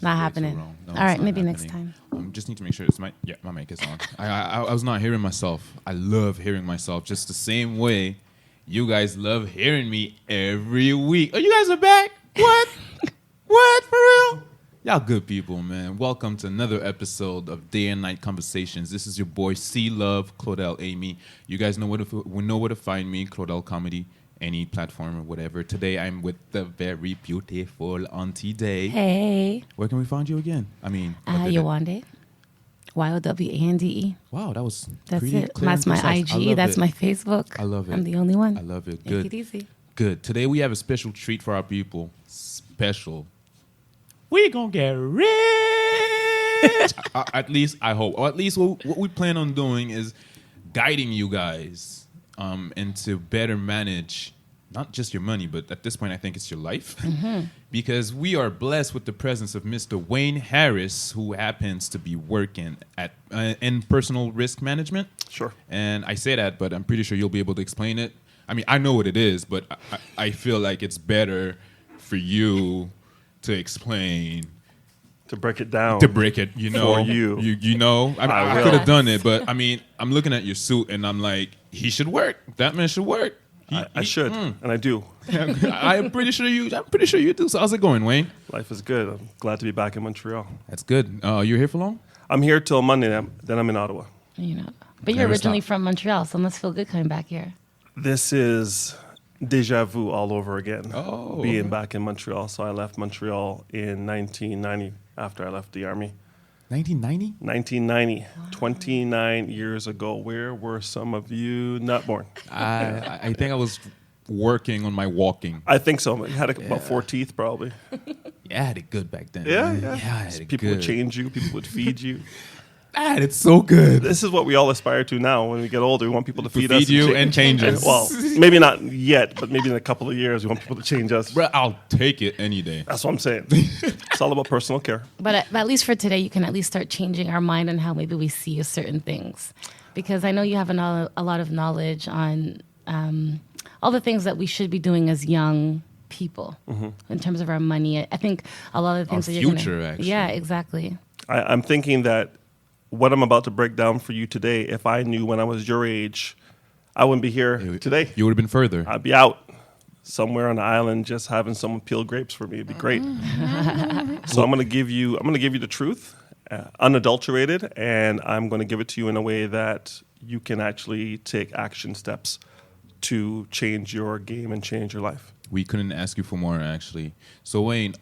Not happening. No, all right, maybe next time. Just need to make sure my mic is on. I was not hearing myself. I love hearing myself just the same way you guys love hearing me every week. Oh, you guys are back? What? What, for real? Y'all good people, man. Welcome to another episode of Day and Night Conversations. This is your boy C Love, Claudel, Amy. You guys know where to find me, Claudel Comedy, any platform or whatever. Today I'm with the very beautiful Auntie Day. Hey. Where can we find you again? I mean, Yowande. Yowande. Wow, that was That's pretty it. clear That's and my precise. IG. That's my Facebook. I love it. I'm the only one. I love it. Take Good. it easy. Good. Today we have a special treat for our people. Special. We gonna get rich. At least I hope. Or at least what we plan on doing is guiding you guys and to better manage not just your money, but at this point I think it's your life. Mm-hmm. Because we are blessed with the presence of Mr. Wayne Harris, who happens to be working at in personal risk management. Sure. And I say that, but I'm pretty sure you'll be able to explain it. I mean, I know what it is, but I feel like it's better for you to explain. To break it down. To break it, you know. For you. You know. I will. could have done it, but I mean, I'm looking at your suit and I'm like, he should work. That man should work. I should, and I do. I'm pretty sure you do. So how's it going, Wayne? Life is good. I'm glad to be back in Montreal. That's good. You're here for long? I'm here till Monday, then I'm in Ottawa. You know, but you're Never originally stop. from Montreal, so it must feel good coming back here. This is déjà vu all over again. Oh. Being back in Montreal. So I left Montreal in 1990 after I left the Army. 1990? 1990, 29 years ago. Where were some of you not born? I think I was working on my walking. I think so. You had about 4 teeth, probably. Yeah, I had it good back then. Yeah. I had it People good. would change you. People would feed you. I had it so good. This is what we all aspire to now. When we get older, we want people to feed us. Feed you and change us. Well, maybe not yet, but maybe in a couple of years, we want people to change us. Bro, I'll take it any day. That's what I'm saying. It's all about personal care. But at least for today, you can at least start changing our mind on how maybe we see certain things. Because I know you have a lot of knowledge on all the things that we should be doing as young people in terms of our money. I think a lot of the things Our that you're future, gonna, actually. Yeah, exactly. I'm thinking that what I'm about to break down for you today, if I knew when I was your age, I wouldn't be here today. You would have been further. I'd be out somewhere on the island just having someone peel grapes for me. It'd be great. So I'm going to give you the truth, unadulterated, and I'm going to give it to you in a way that you can actually take action steps to change your game and change your life. We couldn't ask you for more, actually. So, Wayne,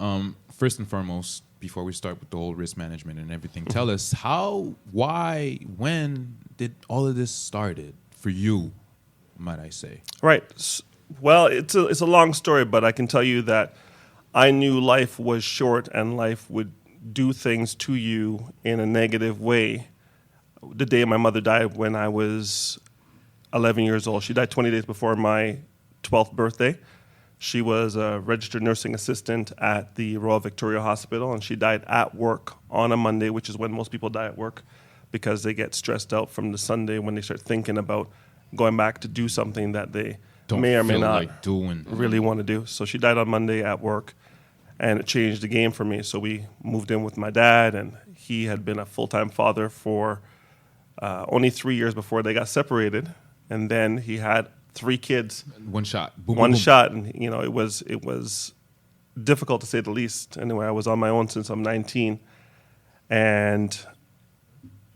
first and foremost, before we start with the whole risk management and everything, tell us how, why, when did all of this started for you, might I say? Right. Well, it's a long story, but I can tell you that I knew life was short and life would do things to you in a negative way. The day my mother died when I was 11 years old. She died 20 days before my 12th birthday. She was a registered nursing assistant at the Royal Victoria Hospital, and she died at work on a Monday, which is when most people die at work because they get stressed out from the Sunday when they start thinking about going back to do something that they may or may not really want to do. So she died on Monday at work, and it changed the game for me. So we moved in with my dad, and he had been a full-time father for only 3 years before they got separated, and then he had 3 kids. One shot. Boom, One boom, boom. shot, and it was difficult to say the least. Anyway, I was on my own since I'm 19, and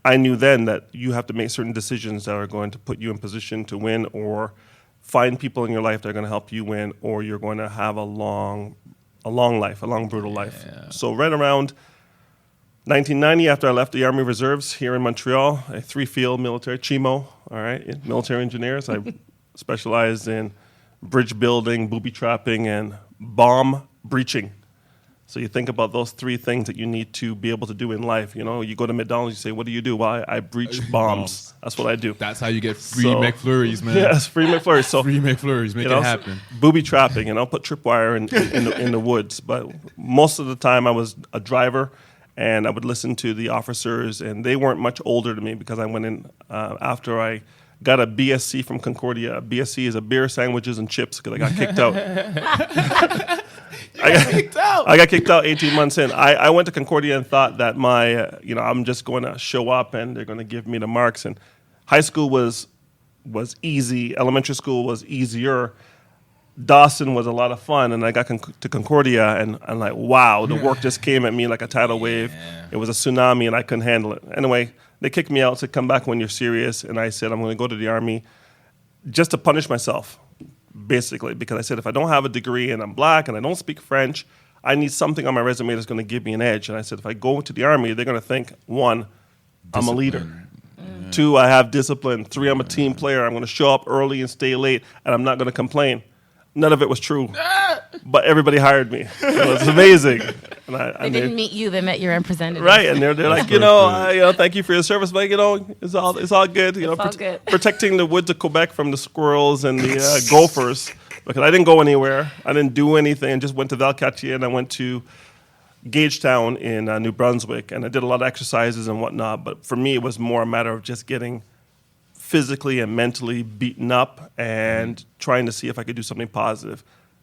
I knew then that you have to make certain decisions that are going to put you in position to win, or find people in your life that are going to help you win, or you're going to have a long life, a long brutal life. So right around 1990, after I left the Army Reserves here in Montreal, a 3-field military, CHIMO, all right, military engineers. I specialized in bridge building, booby trapping, and bomb breaching. So you think about those 3 things that you need to be able to do in life. You go to McDonald's, you say, what do you do? Well, I breach bombs. That's what I do. That's how you get free McFlurries, man. Yes, free McFlurries. So, free McFlurries. Make it happen. Booby trapping, put tripwire in the woods. But most of the time I was a driver, and I would listen to the officers, and they weren't much older than me because I went in after I got a BSc from Concordia. BSc is a beer, sandwiches, and chips because I got kicked out. I got kicked out 18 months in. I went to Concordia and thought that I'm just going to show up and they're going to give me the marks. And high school was easy. Elementary school was easier. Dawson was a lot of fun, and I got to Concordia, and I'm like, wow, the work just came at me like a tidal wave. It was a tsunami, and I couldn't handle it. Anyway, they kicked me out, said, come back when you're serious, and I said, I'm going to go to the Army just to punish myself, basically, because I said, if I don't have a degree and I'm black and I don't speak French, I need something on my resume that's going to give me an edge. And I said, if I go to the Army, they're going to think, 1, I'm a leader. 2, I have discipline. 3, I'm a team player. I'm going to show up early and stay late, and I'm not going to complain. None of it was true, but everybody hired me. It was amazing. They didn't meet you; they met your representative. Right, and they're like, thank you for your service, but it's all good. Good. Protecting the woods of Quebec from the squirrels and the gophers. Because I didn't go anywhere, I didn't do anything. I just went to Valcartier and I went to Gagetown in New Brunswick, and I did a lot of exercises and whatnot. But for me, it was more a matter of just getting physically and mentally beaten up and trying to see if I could do something positive.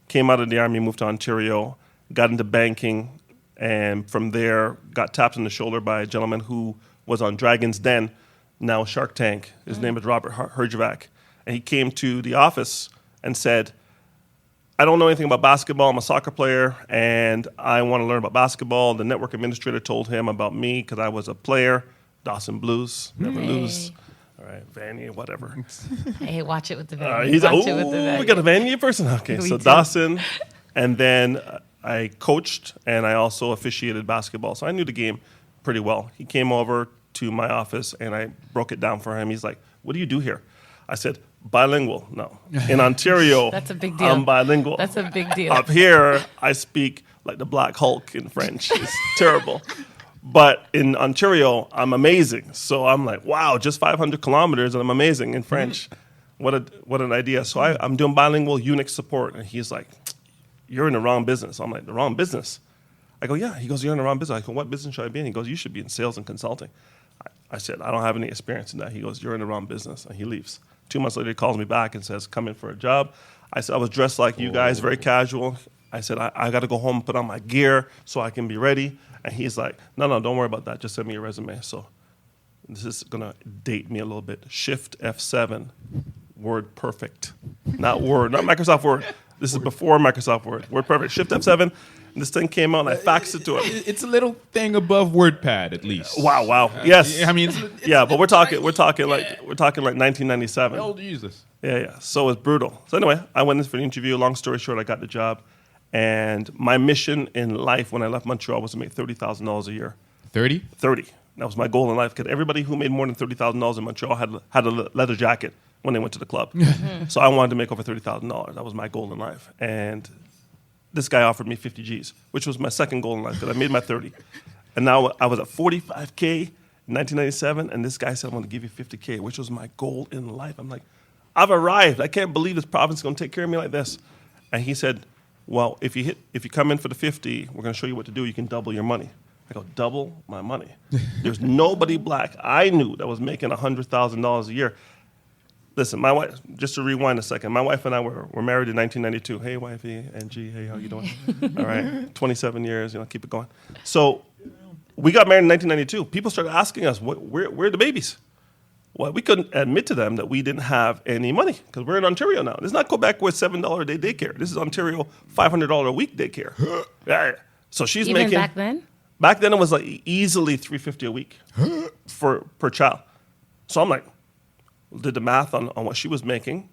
Came out of the Army, moved to Ontario, got into banking, and from there got tapped on the shoulder by a gentleman who was on Dragon's Den, now Shark Tank. His name is Robert Herjavec. And he came to the office and said, I don't know anything about basketball. I'm a soccer player, and I want to learn about basketball. The network administrator told him about me because I was a player. Dawson Blues, never lose. All right, Vanier, whatever. Hey, watch it with the Vanier. He's like, we got a Vanier person? Okay, so Dawson. And then I coached, and I also officiated basketball. So I knew the game pretty well. He came over to my office, and I broke it down for him. He's like, what do you do here? I said, bilingual. No. In Ontario, that's a big deal. I'm bilingual. That's a big deal. Up here, I speak like the Black Hulk in French. It's terrible. But in Ontario, I'm amazing. So I'm like, wow, just 500 kilometers and I'm amazing in French. What an idea. So I'm doing bilingual Unix support. And he's like, you're in the wrong business. I'm like, the wrong business? I go, yeah. He goes, you're in the wrong business. I go, what business should I be in? He goes, you should be in sales and consulting. I said, I don't have any experience in that. He goes, you're in the wrong business. And he leaves. 2 months later, he calls me back and says, come in for a job. I said, I was dressed like you guys, very casual. I said, I got to go home and put on my gear so I can be ready. And he's like, no, don't worry about that. Just send me your resume. So this is going to date me a little bit. Shift F7, Word Perfect. Not Word, not Microsoft Word. This is before Microsoft Word. Word Perfect. Shift F7. And this thing came out and I faxed it to him. It's a little thing above WordPad, at least. Wow. Yes. I mean, yeah, but we're talking like 1997. Oh, Jesus. Yeah. So it's brutal. So anyway, I went in for the interview. Long story short, I got the job. And my mission in life when I left Montreal was to make $30,000 a year. 30? 30. That was my goal in life because everybody who made more than $30,000 in Montreal had a leather jacket when they went to the club. So I wanted to make over $30,000. That was my goal in life. And this guy offered me 50 G's, which was my second goal in life because I made my 30. And now I was at 45K in 1997, and this guy said, I'm going to give you 50K, which was my goal in life. I'm like, I've arrived. I can't believe this province is going to take care of me like this. And he said, well, if you come in for the 50, we're going to show you what to do. You can double your money. I go, double my money? There's nobody black I knew that was making $100,000 a year. Listen, my wife, just to rewind a second, my wife and I were married in 1992. Hey, wifey, Angie, hey, how you doing? All right, 27 years, keep it going. So we got married in 1992. People started asking us, where are the babies? Well, we couldn't admit to them that we didn't have any money because we're in Ontario now. This is not Quebec with $7 a day daycare. This is Ontario, $500 a week daycare. Yeah. So she's Even making. back then? Back then it was like easily $350 a week per child. So I'm like, did the math on what she was making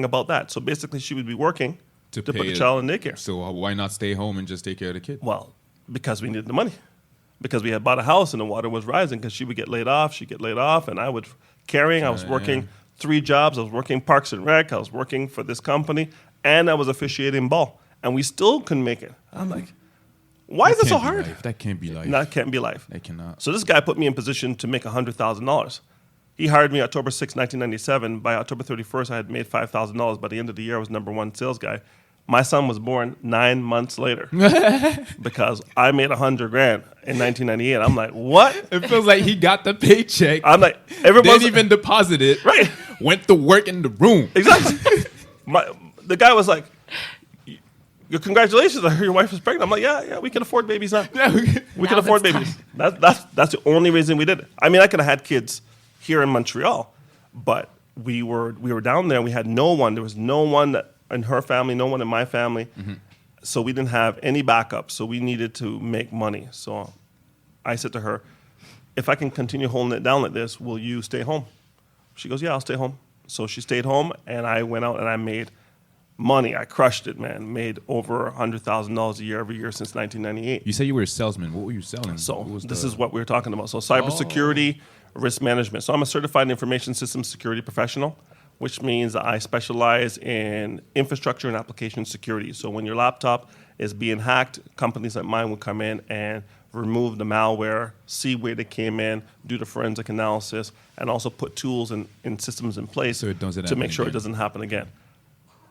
about that. So basically she would be working to put the child in daycare. So why not stay home and just take care of the kid? Well, because we needed the money. Because we had bought a house and the water was rising because she would get laid off, she'd get laid off, and I would carrying. I was working 3 jobs. I was working Parks and Rec. I was working for this company, and I was officiating ball. And we still couldn't make it. I'm like, why is it so hard? That can't be life. That can't be life. That cannot. So this guy put me in position to make $100,000. He hired me October 6, 1997. By October 31st, I had made $5,000. By the end of the year, I was #1 sales guy. My son was born 9 months later because I made $100,000 in 1998. I'm like, what? It feels like he got the paycheck. I'm like, everyone's didn't even deposit it. Right. Went to work in the room. Exactly. The guy was like, congratulations, I heard your wife is pregnant. I'm like, yeah, we can afford babies now. We can Now afford it's babies. That's the only reason we did it. I mean, I could have had kids here in Montreal, but we were down there. We had no one. There was no one in her family, no one in my family. So we didn't have any backup. So we needed to make money. So I said to her, if I can continue holding it down like this, will you stay home? She goes, yeah, I'll stay home. So she stayed home, and I went out and I made money. I crushed it, man. Made over $100,000 a year every year since 1998. You said you were a salesman. What were you selling? So this is what we were talking about. So cybersecurity, risk management. So I'm a certified information systems security professional, which means I specialize in infrastructure and application security. So when your laptop is being hacked, companies like mine would come in and remove the malware, see where they came in, do the forensic analysis, and also put tools and systems in place So it doesn't to make happen sure it again. doesn't happen again.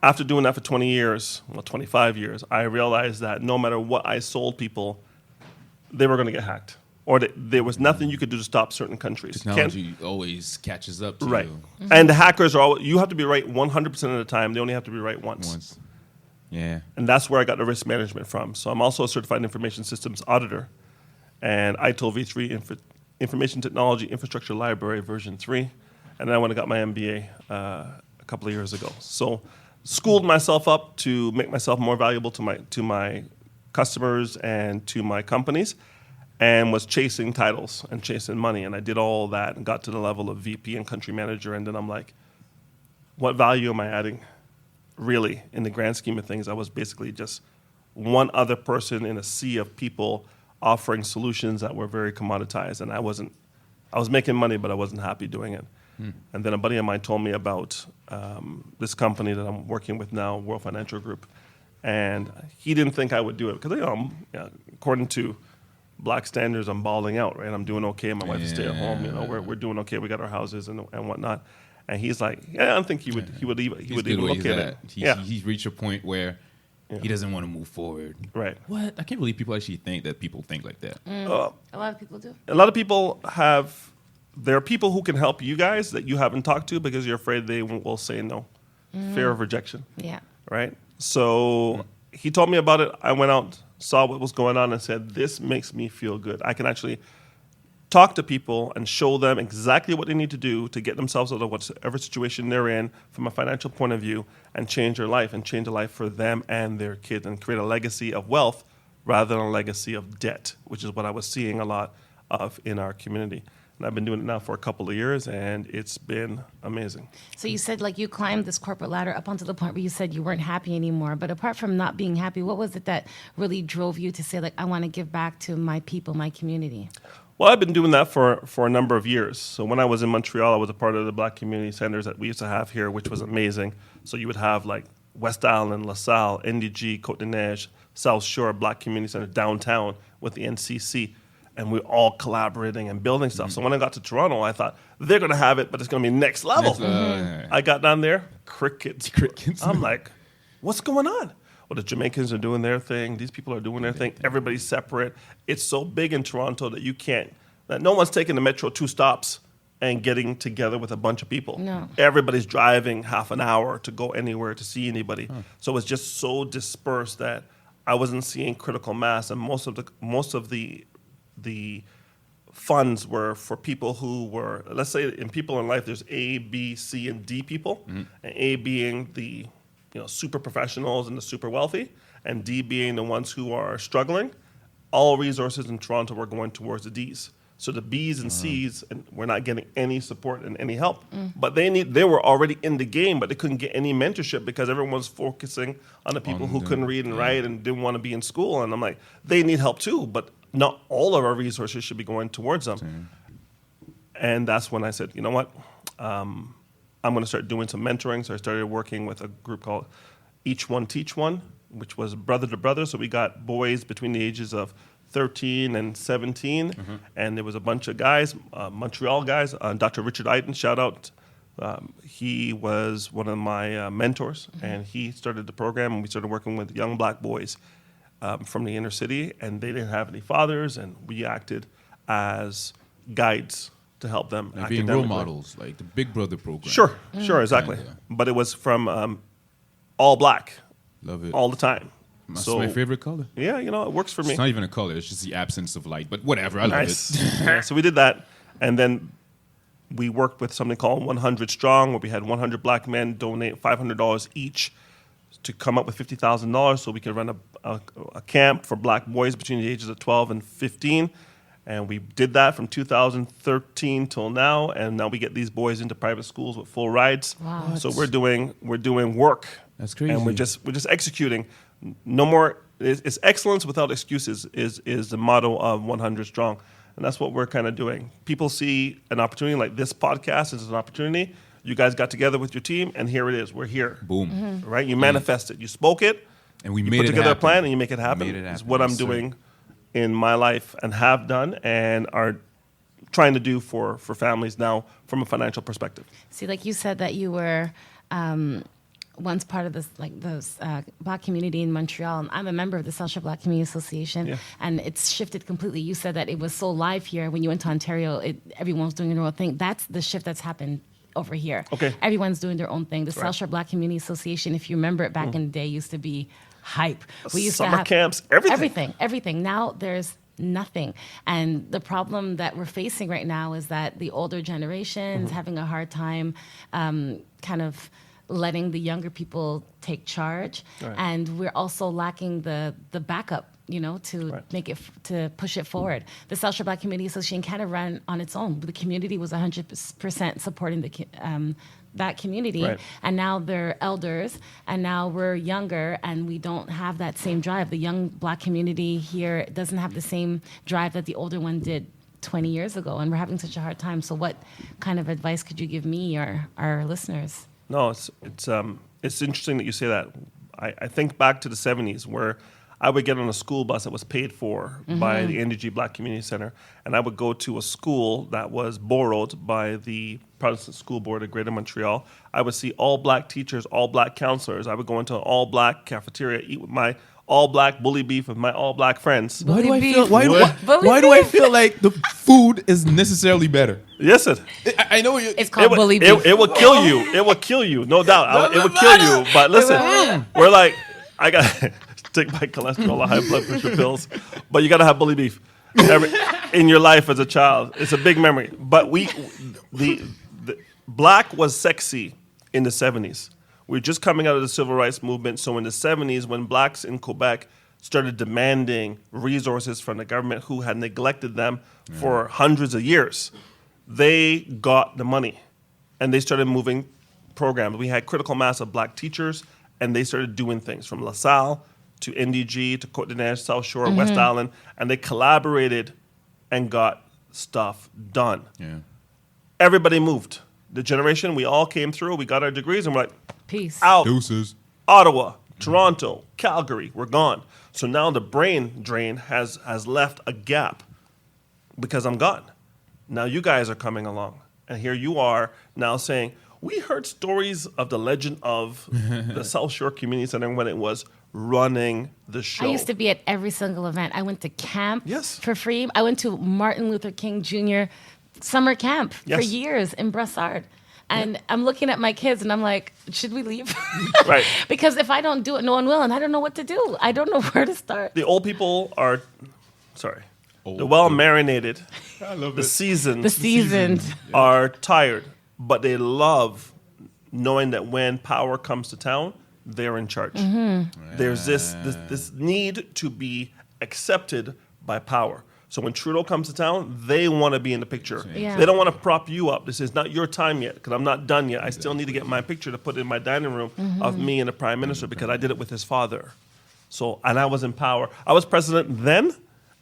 After doing that for 20 years, 25 years, I realized that no matter what I sold people, they were going to get hacked. Or there was nothing you could do to stop certain countries. Technology always catches up to Right. you And the hackers are always, you have to be right 100% of the time. They only have to be right once. once. Yeah. And that's where I got the risk management from. So I'm also a certified information systems auditor and ITIL v3 Information Technology Infrastructure Library version 3. And then I went and got my MBA a couple of years ago. So schooled myself up to make myself more valuable to my customers and to my companies, and was chasing titles and chasing money. And I did all that and got to the level of VP and country manager. And then I'm like, what value am I adding? Really, in the grand scheme of things, I was basically just one other person in a sea of people offering solutions that were very commoditized. And I was making money, but I wasn't happy doing it. And then a buddy of mine told me about this company that I'm working with now, World Financial Group. And he didn't think I would do it because, according to black standards, I'm balling out, right? I'm doing okay. My wife is stay at home. We're doing okay. We got our houses and whatnot. And he's like, yeah, I don't think he would even look at it. He's reached a point where he doesn't want to move forward. Right. What? I can't believe people actually think that people think like that. A lot of people do. A lot of people there are people who can help you guys that you haven't talked to because you're afraid they will say no. Fear of rejection. Yeah. Right? So he told me about it. I went out, saw what was going on, and said, this makes me feel good. I can actually talk to people and show them exactly what they need to do to get themselves out of whatever situation they're in from a financial point of view and change their life and change a life for them and their kids and create a legacy of wealth rather than a legacy of debt, which is what I was seeing a lot of in our community. And I've been doing it now for a couple of years, and it's been amazing. So you said like you climbed this corporate ladder up onto the point where you said you weren't happy anymore. But apart from not being happy, what was it that really drove you to say like, I want to give back to my people, my community? Well, I've been doing that for a number of years. So when I was in Montreal, I was a part of the Black community centers that we used to have here, which was amazing. So you would have like West Island, LaSalle, NDG, Côte-des-Neiges, South Shore, Black community center downtown with the NCC. And we're all collaborating and building stuff. So when I got to Toronto, I thought, they're going to have it, but it's going to be next level. I got down there, crickets. I'm like, what's going on? Well, the Jamaicans are doing their thing. These people are doing their thing. Everybody's separate. It's so big in Toronto that no one's taking the metro 2 stops and getting together with a bunch of people. No. Everybody's driving half an hour to go anywhere to see anybody. So it's just so dispersed that I wasn't seeing critical mass, and most of the funds were for people who were, let's say in people in life, there's A, B, C, and D people. And A being the super professionals and the super wealthy, and D being the ones who are struggling. All resources in Toronto were going towards the Ds. So the Bs and Cs were not getting any support and any help. But they were already in the game, but they couldn't get any mentorship because everyone was focusing on the people who couldn't read and write and didn't want to be in school. And I'm like, they need help too, but not all of our resources should be going towards them. And that's when I said, you know what? I'm going to start doing some mentoring. So I started working with a group called Each One Teach One, which was brother to brother. So we got boys between the ages of 13 and 17. And there was a bunch of guys, Montreal guys. Dr. Richard Eiten, shout out. He was one of my mentors, and he started the program, and we started working with young black boys from the inner city, and they didn't have any fathers, and we acted as guides to help them. Like being role models, like the Big Brother program. Sure, exactly. But it was from all black, Love it. all the time. That's So- my favorite color. Yeah, it works for me. It's not even a color. It's just the absence of light. But whatever. I love Nice. it. Yeah, so we did that, and then we worked with something called 100 Strong, where we had 100 black men donate $500 each to come up with $50,000 so we could run a camp for black boys between the ages of 12 and 15. And we did that from 2013 till now, and now we get these boys into private schools with full rides. Wow. So we're doing work. That's crazy. And we're just executing. No more. It's excellence without excuses is the motto of 100 Strong, and that's what we're kind of doing. People see an opportunity like this podcast is an opportunity. You guys got together with your team, and here it is. We're here. Boom. Right? You manifest it. You spoke it. And we You made put it together happen. a plan, and you make it happen. Made it It's happen, what I'm yes, sir. doing in my life and have done and are trying to do for families now from a financial perspective. See, like you said that you were once part of this, like those black community in Montreal. I'm a member of the South Shore Black Community Association, Yeah. and it's shifted completely. You said that it was so live here. When you went to Ontario, everyone was doing their own thing. That's the shift that's happened over here. Okay. Everyone's doing their own thing. The Right. South Shore Black Community Association, if you remember it back in the day, used to be hype. We used Summer to have camps, everything. Now there's nothing. And the problem that we're facing right now is that the older generations having a hard time kind of letting the younger people take charge. Right. And we're also lacking the backup, to Right. make it, to push it forward. The South Shore Black Community Association kind of ran on its own. The community was 100% supporting that community, Right. and now they're elders, and now we're younger, and we don't have that same drive. The young black community here doesn't have the same drive that the older one did 20 years ago, and we're having such a hard time. So what kind of advice could you give me or our listeners? No, it's interesting that you say that. I think back to the 70s where I would get on a school bus that was paid for by the NDG Black Community Center, and I would go to a school that was borrowed by the Protestant School Board of Greater Montreal. I would see all black teachers, all black counselors. I would go into an all black cafeteria, eat with my all black bully beef with my all black friends. Why do I Bully feel? beef. Why do I feel like the food is necessarily better? Yes, sir. I know you. It's called bully beef. It will kill you. It will kill you, no doubt. It will kill you. But listen, we're like, I got to take my cholesterol or high blood pressure pills, but you got to have bully beef in your life as a child. It's a big memory. But the black was sexy in the 70s. We were just coming out of the civil rights movement. So in the 70s, when blacks in Quebec started demanding resources from the government who had neglected them for hundreds of years, they got the money and they started moving programs. We had critical mass of black teachers, and they started doing things from LaSalle to NDG to Côte d'Ivoire, South Shore, West Island, and they collaborated and got stuff done. Yeah. Everybody moved. The generation, we all came through, we got our degrees, and we're like, Peace. out. Deuces. Ottawa, Toronto, Calgary, we're gone. So now the brain drain has left a gap because I'm gone. Now you guys are coming along. And here you are now saying, we heard stories of the legend of the South Shore Community Center when it was running the show. I used to be at every single event. I went to camp Yes. for free. I went to Martin Luther King Jr. summer camp for Yes. years in Brassard. And I'm looking at my kids and I'm like, should we leave? Right. Because if I don't do it, no one will. And I don't know what to do. I don't know where to start. The old people are, sorry, Old the well-marinated, I love the seasoned The seasoned. are tired, but they love knowing that when power comes to town, they're in charge. There's this need to be accepted by power. So when Trudeau comes to town, they want to be in the picture. Yeah. They don't want to prop you up. This is not your time yet because I'm not done yet. I still need to get my picture to put in my dining room of me and the prime minister because I did it with his father. So, and I was in power. I was president then,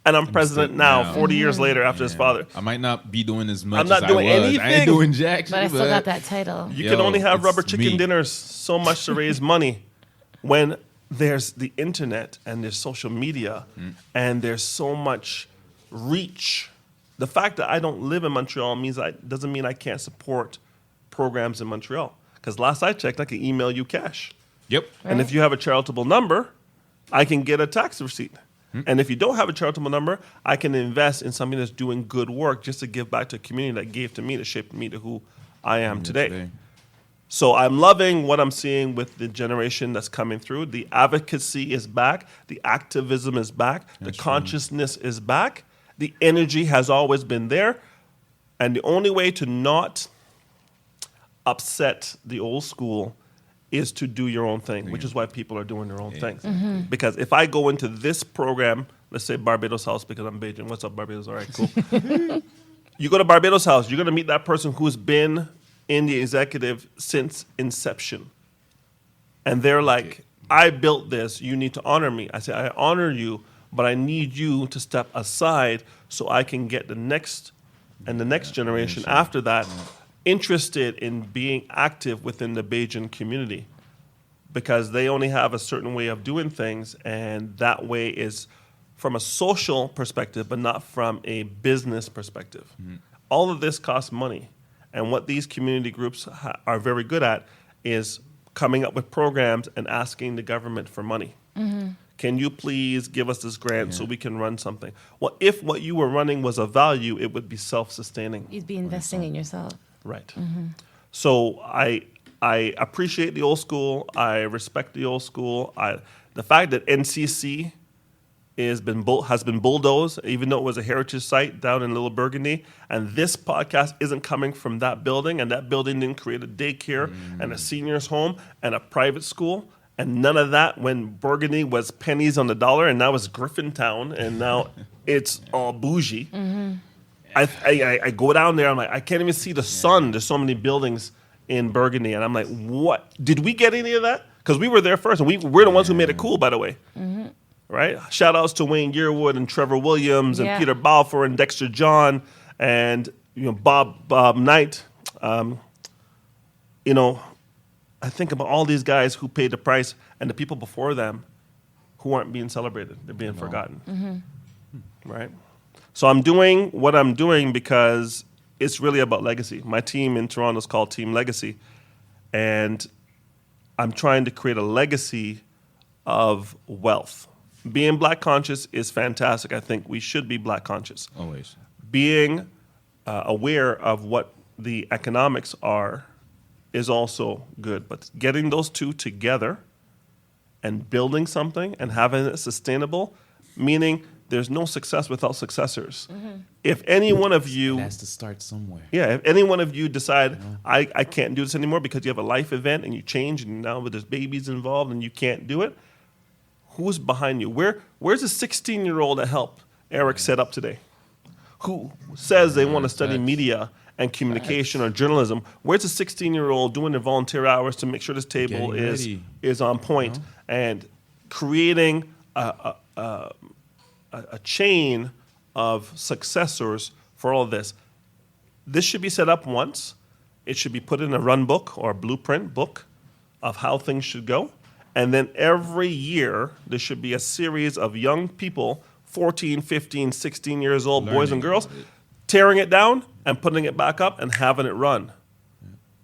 and I'm president now, now. 40 years later after his father. I might not be doing as much I'm not as doing I was. I anything. ain't doing jack But I shit, still got that title. You Yo, can only have it's rubber chicken me. dinners so much to raise money when there's the internet and there's social media and there's so much reach. The fact that I don't live in Montreal doesn't mean I can't support programs in Montreal. Because last I checked, I can email you cash. Yep. And if you have a charitable number, I can get a tax receipt. And if you don't have a charitable number, I can invest in something that's doing good work just to give back to a community that gave to me, that shaped me to who I am today. So I'm loving what I'm seeing with the generation that's coming through. The advocacy is back. The activism is back. The consciousness is back. The energy has always been there. And the only way to not upset the old school is to do your own thing, which is why people are doing their own things. Because if I go into this program, let's say Barbados House, because I'm Bajan. What's up, Barbados? All right, cool. You go to Barbados House, you're going to meet that person who's been in the executive since inception. And they're like, I built this, you need to honor me. I say, I honor you, but I need you to step aside so I can get the next and the next generation after that interested in being active within the Bajan community, because they only have a certain way of doing things, and that way is from a social perspective, but not from a business perspective. All of this costs money. And what these community groups are very good at is coming up with programs and asking the government for money. Can you please give us this grant so we can run something? Well, if what you were running was of value, it would be self-sustaining. You'd be investing in yourself. Right. So I appreciate the old school. I respect the old school. The fact that NCC has been bulldozed, even though it was a heritage site down in Little Burgundy, and this podcast isn't coming from that building, and that building didn't create a daycare and a seniors home and a private school, and none of that when Burgundy was pennies on the dollar, and now it's Griffintown, and now it's all bougie. I go down there, I'm like, I can't even see the sun. There's so many buildings in Burgundy, and I'm like, what? Did we get any of that? Because we were there first, and we're the ones who made it cool, by the way. Right? Shout outs to Wayne Yearwood and Trevor Williams and Peter Balfour and Dexter John and Bob Knight. I think about all these guys who paid the price and the people before them who aren't being celebrated. They're being forgotten. Right? So I'm doing what I'm doing because it's really about legacy. My team in Toronto is called Team Legacy, and I'm trying to create a legacy of wealth. Being Black conscious is fantastic. I think we should be Black conscious. Always. Being aware of what the economics are is also good. But getting those two together and building something and having it sustainable, meaning there's no success without successors. If any one of you... It has to start somewhere. Yeah, if any one of you decide, I can't do this anymore because you have a life event and you change and now there's babies involved and you can't do it, who's behind you? Where's the 16-year-old that helped Eric set up today? Who says they want to study media and communication or journalism? Where's the 16-year-old doing their volunteer hours to make sure this table is on point and creating a chain of successors for all of this? This should be set up once. It should be put in a run book or a blueprint book of how things should go. And then every year, there should be a series of young people, 14, 15, 16 years old, boys and girls, tearing it down and putting it back up and having it run.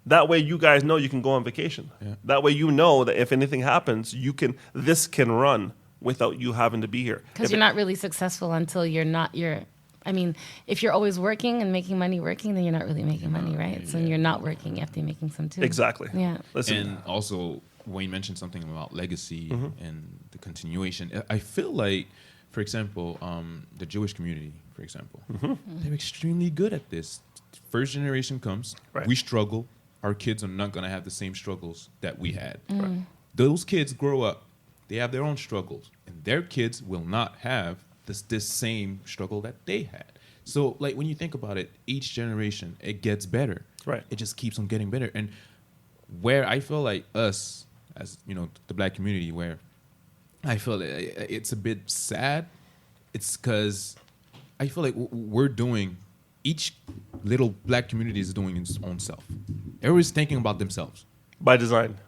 That way you guys know you can go on vacation. That way you know that if anything happens, this can run without you having to be here. Because you're not really successful until if you're always working and making money working, then you're not really making money, right? So when you're not working, you have to be making some too. Exactly. Yeah. Listen. And also, Wayne mentioned something about legacy and the continuation. I feel like, for example, the Jewish community, for example, they're extremely good at this. First generation comes, we struggle. Our kids are not going to have the same struggles that we had. Those kids grow up, they have their own struggles, and their kids will not have this same struggle that they had. So, like, when you think about it, each generation, it gets better. Right. It just keeps on getting better. And where I feel like us, as the Black community, where I feel it's a bit sad, it's because I feel like we're doing, each little Black community is doing its own self. Everybody's thinking about themselves. By design.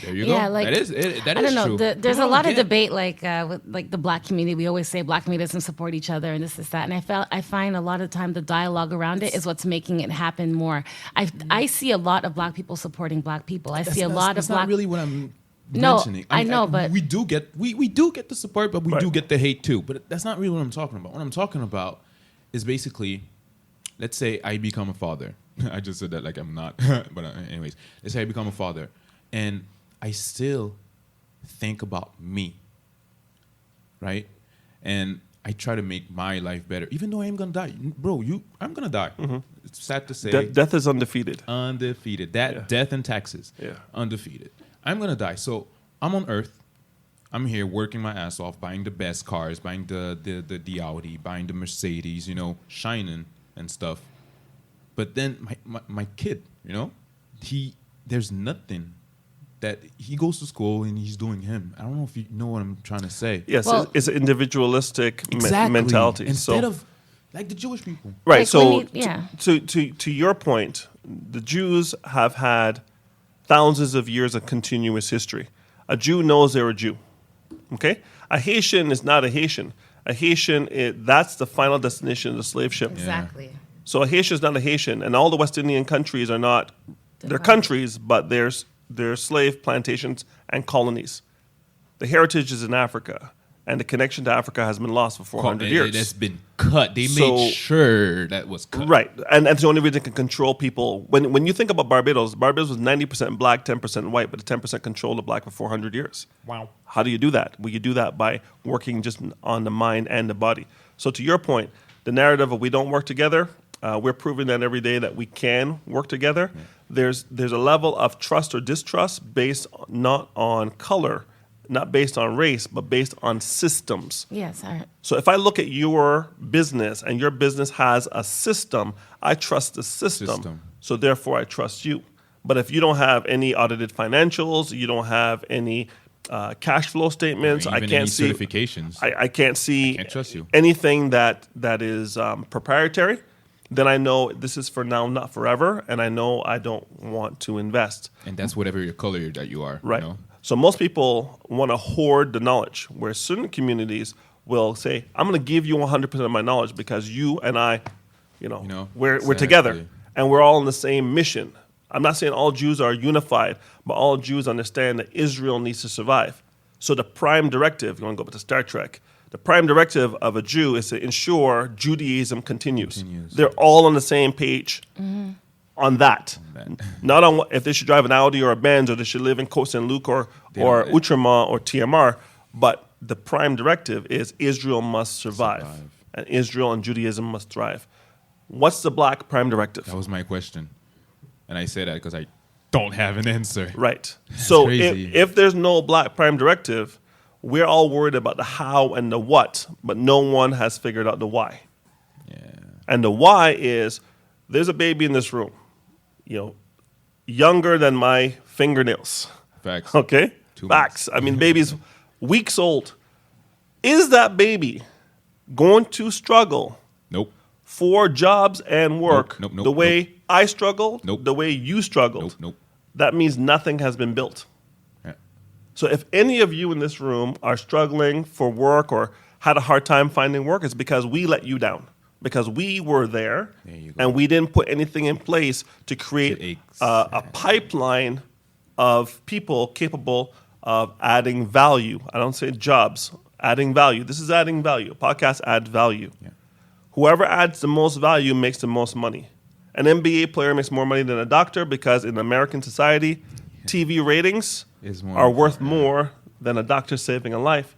There you go. That is I don't know. true. There's a lot of debate, with the Black community. We always say Black community doesn't support each other, and this is that. And I find a lot of time the dialogue around it is what's making it happen more. I see a lot of Black people supporting Black people. I see a lot of Black. That's not really what I'm No, mentioning. I know, but we do get the support, but we do get the hate too. But that's not really what I'm talking about. What I'm talking about is basically, let's say I become a father. I just said that like I'm not. But anyways, let's say I become a father, and I still think about me, right? And I try to make my life better, even though I am gonna die, bro. I'm gonna die. It's sad to say. Death is undefeated. Undefeated. Death and taxes. Yeah. Undefeated. I'm gonna die. So I'm on Earth. I'm here working my ass off, buying the best cars, buying the Audi, buying the Mercedes, shining and stuff. But then my kid, there's nothing that he goes to school and he's doing him. I don't know if you know what I'm trying to say. Yes, Well, it's an individualistic Exactly. mentality. Instead of like the Jewish people. Right. Like So when you- yeah. to your point, the Jews have had thousands of years of continuous history. A Jew knows they're a Jew. Okay? A Haitian is not a Haitian. A Haitian, that's the final destination of the slave ship. Exactly. So a Haitian is not a Haitian, and all the West Indian countries are not. They're Divided. countries, but they're slave plantations and colonies. The heritage is in Africa, and the connection to Africa has been lost for 400 years. That's been cut. They So- made sure that was cut. Right, and that's the only reason they can control people. When you think about Barbados was 90% black, 10% white, but the 10% controlled the black for 400 years. Wow. How do you do that? Well, you do that by working just on the mind and the body. So to your point, the narrative of we don't work together, we're proving that every day that we can work together. There's a level of trust or distrust based not on color, not based on race, but based on systems. Yes. So if I look at your business and your business has a system, I trust the system. So therefore I trust you. But if you don't have any audited financials, you don't have any cash flow statements, Or I even can't any see certifications. I can't see Can't trust you. anything that is proprietary, then I know this is for now, not forever, and I know I don't want to invest. And that's whatever your color that you are. Right. You know? So most people want to hoard the knowledge, where certain communities will say, I'm going to give you 100% of my knowledge because you and I, we're together exactly. and we're all on the same mission. I'm not saying all Jews are unified, but all Jews understand that Israel needs to survive. So the prime directive, you want to go back to Star Trek, the prime directive of a Jew is to ensure Judaism continues. They're all on the same page on that. Not on if they should drive an Audi or a Benz or they should live in Côte Saint Luc or Outremont or TMR, but the prime directive is Israel must survive. And Israel and Judaism must thrive. What's the black prime directive? That was my question. And I say that because I don't have an answer. Right. So crazy. if there's no black prime directive, we're all worried about the how and the what, but no one has figured out the why. Yeah. And the why is there's a baby in this room, younger than my fingernails. Facts. Okay? Too Facts. I mean, baby's weeks old. Is that baby going to struggle Nope. for jobs and work Nope, the way I struggled, Nope. the way you struggled? Nope. That means nothing has been built. Yeah. So if any of you in this room are struggling for work or had a hard time finding work, it's because we let you down. Because we were there you go. and we didn't put anything in place to create a pipeline of people capable of adding value. I don't say jobs, adding value. This is adding value. Podcast adds value. Yeah. Whoever adds the most value makes the most money. An NBA player makes more money than a doctor because in American society, TV ratings are worth more than a doctor saving a life.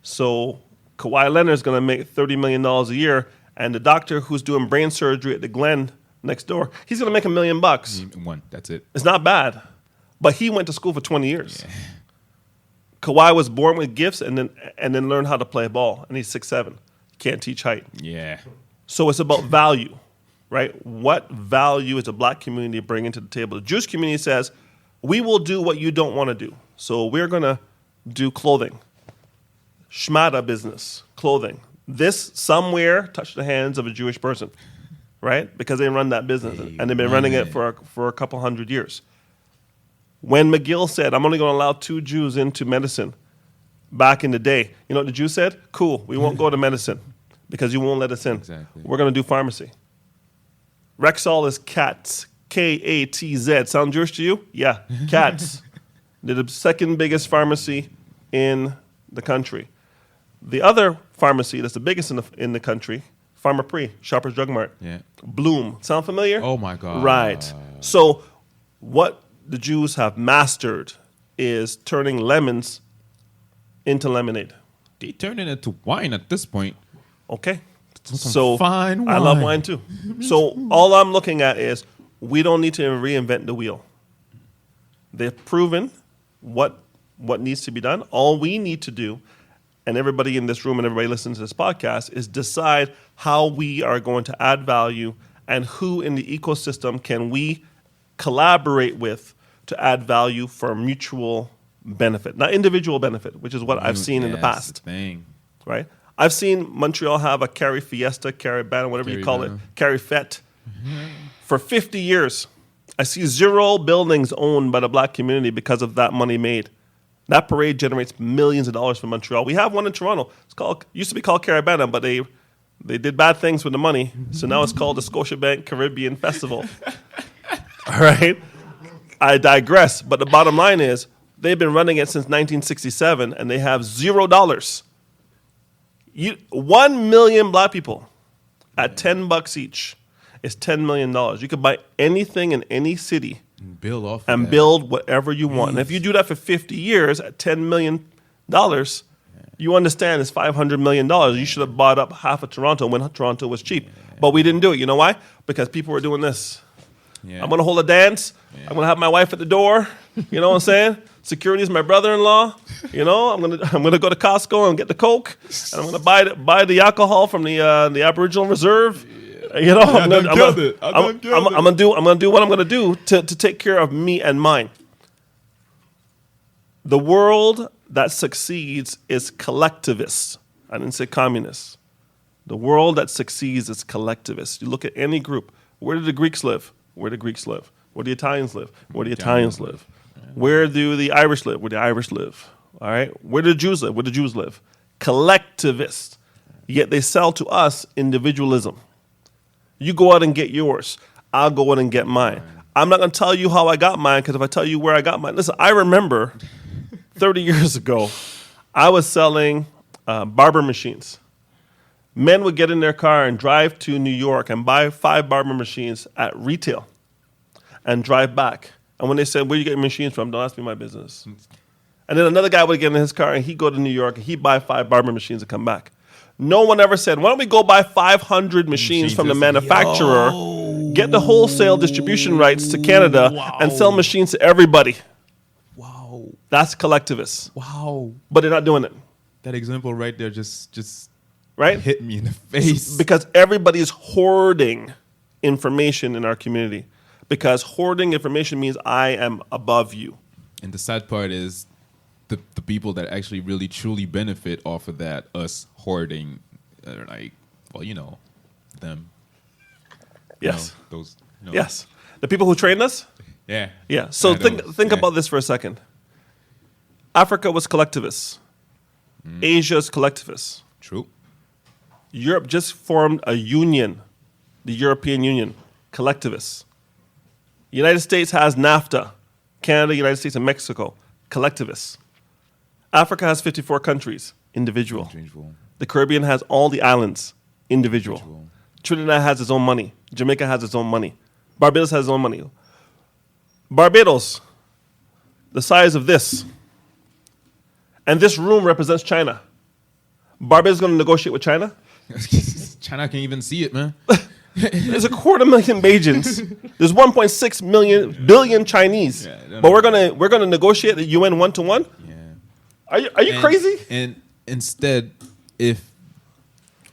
So Kawhi Leonard is going to make $30 million a year, and the doctor who's doing brain surgery at the Glen next door, he's going to make $1 million. One. That's it. It's not bad. But he went to school for 20 years. Yeah. Kawhi was born with gifts and then learned how to play ball, and he's 6'7". Can't teach height. Yeah. So it's about value, right? What value is the black community bringing to the table? The Jewish community says, we will do what you don't want to do. So we're going to do clothing. Shmata business, clothing. This somewhere touched the hands of a Jewish person, right? Because they run that business, and they've been running it for a couple hundred years. When McGill said, I'm only going to allow 2 Jews into medicine back in the day, you know what the Jews said? Cool, we won't go to medicine because you won't let us in. Exactly. We're going to do pharmacy. Rexall is cats, K-A-T-Z. Sound Jewish to you? Yeah, cats. They're the second biggest pharmacy in the country. The other pharmacy that's the biggest in the country, Farmer Pre, Shoppers Drug Mart. Yeah. Bloom. Sound familiar? Oh my God. Right. So what the Jews have mastered is turning lemons into lemonade. They turning it to wine at this point. Okay. Some So fine I love wine. wine too. So all I'm looking at is we don't need to reinvent the wheel. They've proven what needs to be done. All we need to do, and everybody in this room and everybody listening to this podcast, is decide how we are going to add value and who in the ecosystem can we collaborate with to add value for mutual benefit, not individual benefit, which is what I've seen in the That's past. thing. Right? I've seen Montreal have a Carry Fiesta, Carry Banner, whatever you call it, Carry Carry Fete, for 50 years. I see 0 buildings owned by the black community because of that money made. That parade generates millions of dollars for Montreal. We have one in Toronto. Used to be called Carry Banner, but they did bad things with the money, so now it's called the Scotiabank Caribbean Festival. All right? I digress, but the bottom line is they've been running it since 1967, and they have $0. 1 million black people at $10 each is $10 million. You could buy anything in any city Build off of and that. build whatever you want. And if you do that for 50 years at $10 million, you understand it's $500 million. You should have bought up half of Toronto when Toronto was cheap. But we didn't do it. You know why? Because people were doing this. Yeah. I'm going to hold a dance. I'm going to have my wife at the door. You know what I'm saying? Security is my brother-in-law. You know, I'm gonna go to Costco and get the Coke, and I'm gonna buy the alcohol from the Aboriginal Reserve. You know, I'm gonna do what I'm gonna do to take care of me and mine. The world that succeeds is collectivist. I didn't say communist. The world that succeeds is collectivist. You look at any group. Where did the Greeks live? Where do the Greeks live? Where do the Italians live? Where do the Italians live? Where do the Irish live? Where do the Irish live? All right. Where do the Jews live? Where do the Jews live? Collectivist. Yet they sell to us individualism. You go out and get yours. I'll go out and get mine. I'm not going to tell you how I got mine, because if I tell you where I got mine, listen, I remember 30 years ago, I was selling barber machines. Men would get in their car and drive to New York and buy 5 barber machines at retail and drive back. And when they said, where you get your machines from, don't ask me my business. And then another guy would get in his car and he'd go to New York and he'd buy 5 barber machines and come back. No one ever said, why don't we go buy 500 machines from the manufacturer, get the wholesale distribution rights to Canada, and sell machines to everybody. Wow. That's collectivists. Wow. But they're not doing it. That example right there just Right? hit me in the face. Because everybody is hoarding information in our community. Because hoarding information means I am above you. And the sad part is the people that actually really truly benefit off of that, us hoarding, are like, well, them. Yes. Those. Yes. The people who trained us? Yeah. Yeah. So Yeah, think yeah. about this for a second. Africa was collectivist. Asia is collectivist. True. Europe just formed a union, the European Union, collectivists. United States has NAFTA, Canada, United States, and Mexico, collectivists. Africa has 54 countries, individual. The Caribbean has all the islands, individual. Trinidad has its own money. Jamaica has its own money. Barbados has its own money. Barbados, the size of this. And this room represents China. Barbados is going to negotiate with China? China can't even see it, man. There's 250,000 Bajans. There's 1.6 billion Chinese. Yeah, but we're gonna negotiate the UN 1-to-1. Yeah. Are you crazy? And instead, if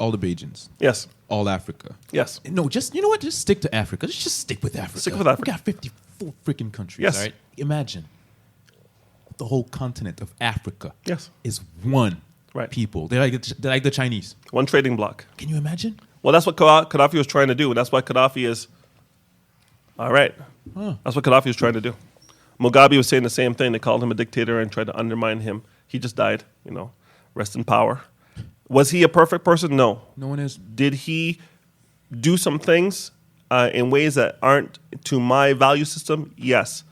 all the Bajans, Yes. all Africa, Yes. no, just you know what? Just stick to Africa. Just stick with Africa. Stick with Africa. We got 54 freaking countries. Yes. All right. Imagine the whole continent of Africa. Yes. Is one Right. people. They're like the Chinese. One trading block. Can you imagine? Well, that's what Gaddafi was trying to do, and that's why Gaddafi is. All right. That's what Gaddafi was trying to do. Mugabe was saying the same thing. They called him a dictator and tried to undermine him. He just died. Rest in power. Was he a perfect person? No. No one is. Did he do some things in ways that aren't to my value system? Yes.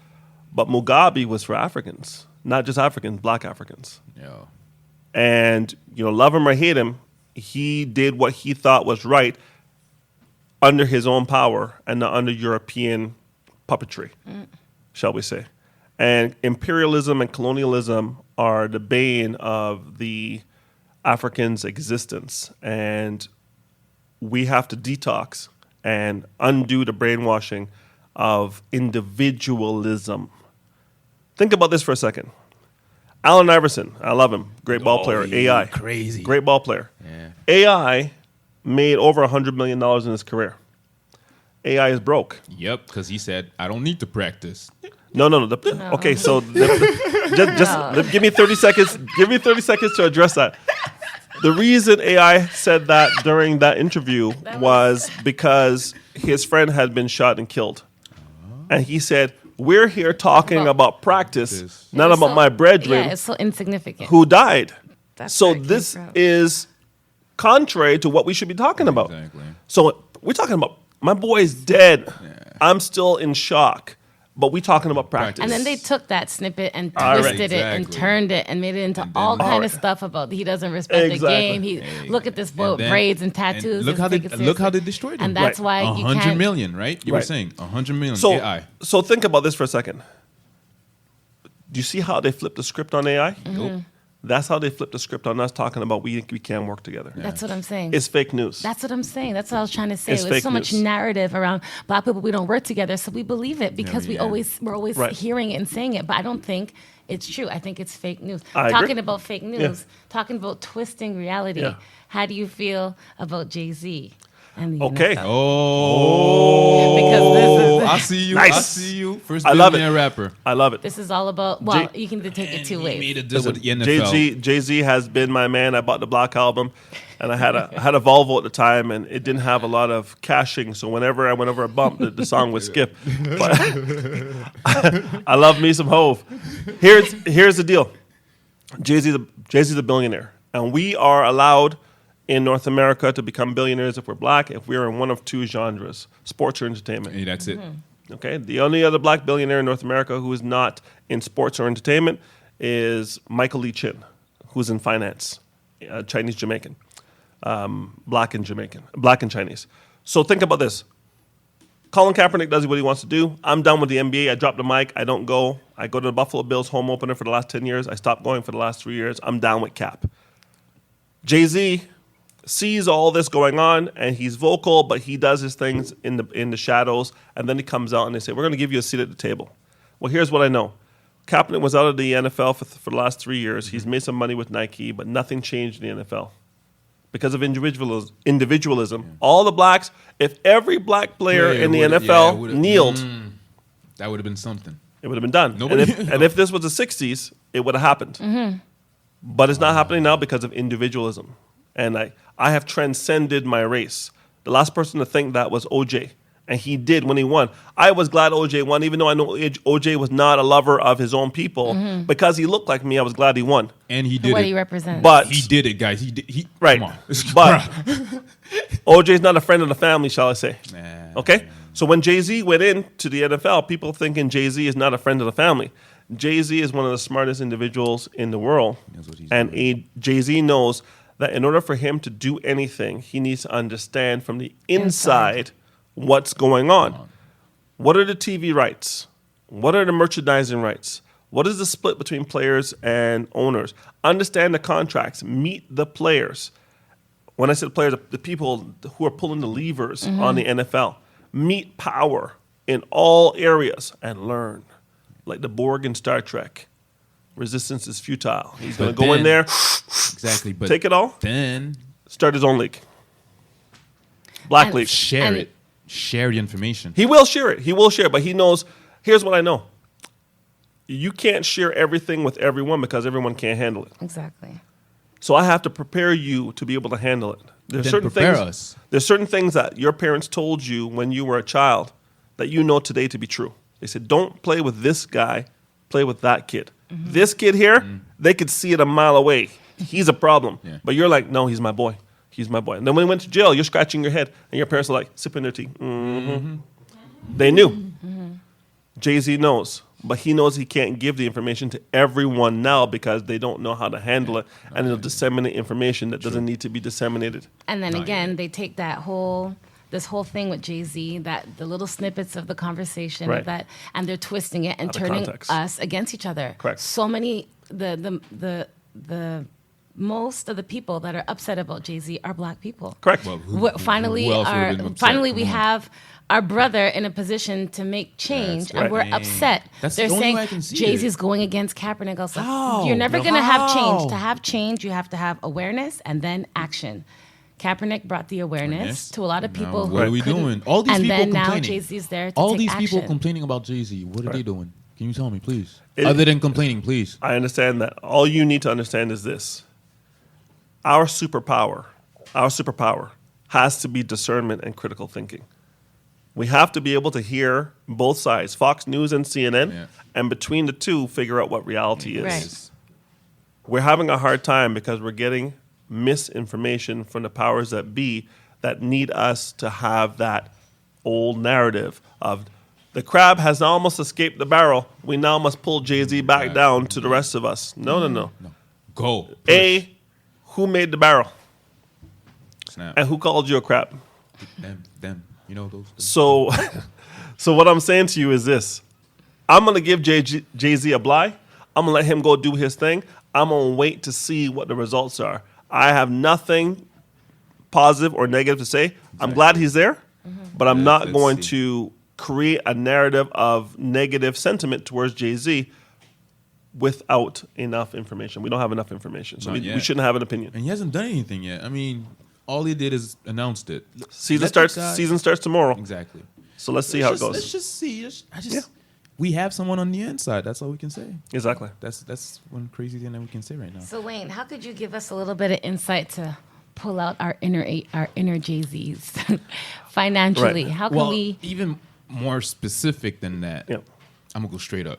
But Mugabe was for Africans, not just Africans, black Africans. Yeah. And, love him or hate him, he did what he thought was right under his own power and not under European puppetry, shall we say. And imperialism and colonialism are the bane of the African's existence. And we have to detox and undo the brainwashing of individualism. Think about this for a second. Allen Iverson, I love him. Great ball player. AI. Crazy. Great ball player. Yeah. AI made over $100 million in his career. AI is broke. Yep, because he said, I don't need to practice. No. Okay, so just give me 30 seconds. Give me 30 seconds to address that. The reason AI said that during that interview was because his friend had been shot and killed. And he said, we're here talking about practice, not about my brethren Yeah, it's so insignificant. who died. That's So where it came this from. is contrary to what we should be talking about. Exactly. So we're talking about my boy is dead. I'm still in shock. But we're talking about practice. And then they took that snippet and All right. twisted it and Exactly. turned it and made it into And then- all kind All of right. stuff about he doesn't respect the Exactly. game. Look at this boy And with then- braids and tattoos. and look how Doesn't they take it look how they seriously. destroyed him. And that's Right. why you 100 can't. million, right? You were Right. saying 100 million So, AI. so think about this for a second. Do you see how they flipped the script on AI? Nope. That's how they flipped the script on us talking about we can work together. That's what I'm saying. It's fake news. That's what I'm saying. That's what I was trying to say. It's There's fake so much news. narrative around black people. We don't work together, so we believe it because Yeah. we're always Right. hearing it and saying it. But I don't think it's true. I think it's fake news. I agree. Talking about fake news, talking about twisting reality. Yeah. How do you feel about Jay-Z? And the Okay. NFL? Oh, Because this is- I see you. Nice. I see you. First I love it. billionaire rapper. I love it. This is all about. Well, Jay- you can take it And two he ways. made a deal with the NFL. Jay-Z has been my man. I bought the Black album, and I had a Volvo at the time, and it didn't have a lot of caching. So whenever I went over a bump, the song would skip. But I love me some Hove. Here's the deal. Jay-Z's a billionaire, and we are allowed in North America to become billionaires if we're black, if we're in one of two genres, sports or entertainment. Hey, that's it. Okay, the only other black billionaire in North America who is not in sports or entertainment is Michael Lee Chin, who's in finance, Chinese Jamaican, black and Chinese. So think about this. Colin Kaepernick does what he wants to do. I'm done with the NBA. I drop the mic. I don't go. I go to the Buffalo Bills home opener for the last 10 years. I stopped going for the last 3 years. I'm down with Cap. Jay-Z sees all this going on, and he's vocal, but he does his things in the shadows, and then he comes out and they say, we're going to give you a seat at the table. Well, here's what I know. Kaepernick was out of the NFL for the last 3 years. He's made some money with Nike, but nothing changed in the NFL. Because of individualism. All the blacks, if every black player in the NFL kneeled, that would have been something. it would have been done. Nobody- And if this was the 60s, it would have happened. But it's not happening now because of individualism. And I have transcended my race. The last person to think that was OJ. And he did when he won. I was glad OJ won, even though I know OJ was not a lover of his own people. Because he looked like me, I was glad he won. And he did What it. he represents. But He did it, guys. He did. right. Come on. But OJ's not a friend of the family, shall I say. Nah. Okay? So when Jay-Z went into the NFL, people thinking Jay-Z is not a friend of the family. Jay-Z is one of the smartest individuals in the world. Knows what he's And doing. Jay-Z knows that in order for him to do anything, he needs to understand from the inside what's going on. What are the TV rights? What are the merchandising rights? What is the split between players and owners? Understand the contracts. Meet the players. When I said players, the people who are pulling the levers on the NFL. Meet power in all areas and learn. Like the Borg in Star Trek. Resistance is futile. He's going to But go in then- there, Exactly. But take it all, then start his own league. Black And- league. share And- it. Share the information. He will share it. He will share it. But he knows, here's what I know. You can't share everything with everyone because everyone can't handle it. Exactly. So I have to prepare you to be able to handle it. There's Then certain prepare things. us. There's certain things that your parents told you when you were a child that you know today to be true. They said, "Don't play with this guy. Play with that kid. This kid here, they could see it a mile away. He's a problem." Yeah. But you're like, "No, he's my boy. He's my boy." And then when he went to jail, you're scratching your head, and your parents are like sipping their tea. They knew. Jay-Z knows but he knows he can't give the information to everyone now because they don't know how to handle it, and it'll disseminate information that doesn't need to be disseminated. And then Not again, yet. they take this whole thing with Jay-Z, that the little snippets of the conversation Right. of that, and they're twisting it and Out of turning context. us against each other. Correct. So many the most of the people that are upset about Jay-Z are black people. Correct. Well, Finally, who else would've been upset? finally we Come on. have our brother in a position to make change, That's and right. we're Dang. upset. That's the They're only saying way I can see Jay-Z's it. going against Kaepernick. I was like, How? you're never No. going to have How? change. To have change, you have to have awareness and then action. Kaepernick brought the awareness to a lot of Now, people. what who are we couldn't- doing? All these and people then now complaining. Jay-Z's there to All take these people action. complaining about Jay-Z. What are they doing? Can you tell me, please? It- Other than complaining, please. I understand that. All you need to understand is this. Our superpower has to be discernment and critical thinking. We have to be able to hear both sides, Fox News and CNN, Yeah. and between the two, figure out what reality is. Right. We're having a hard time because we're getting misinformation from the powers that be that need us to have that old narrative of the crab has almost escaped the barrel. We now must pull Jay-Z back Right. down to the rest of us. No. No. Go. Push. A, who made the barrel? Snap. And who called you a crab? Them. You know those. So, so what I'm saying to you is this. I'm going to give Jay-Z a bly. I'm going to let him go do his thing. I'm going to wait to see what the results are. I have nothing positive or negative to say. I'm glad he's there, but I'm not Let's going see. to create a narrative of negative sentiment towards Jay-Z without enough information. We don't have enough information, so Not we yet. shouldn't have an opinion. And he hasn't done anything yet. I mean, all he did is announced it. Season Let the starts. guy- Season starts tomorrow. Exactly. So let's see how it Let's goes. just see. Yeah. We have someone on the inside. That's all we can say. Exactly. That's one crazy thing that we can say right now. So Wayne, how could you give us a little bit of insight to pull out our inner Jay-Z's financially? Right. How can Well, we? even more specific than that, Yeah. I'm gonna go straight up.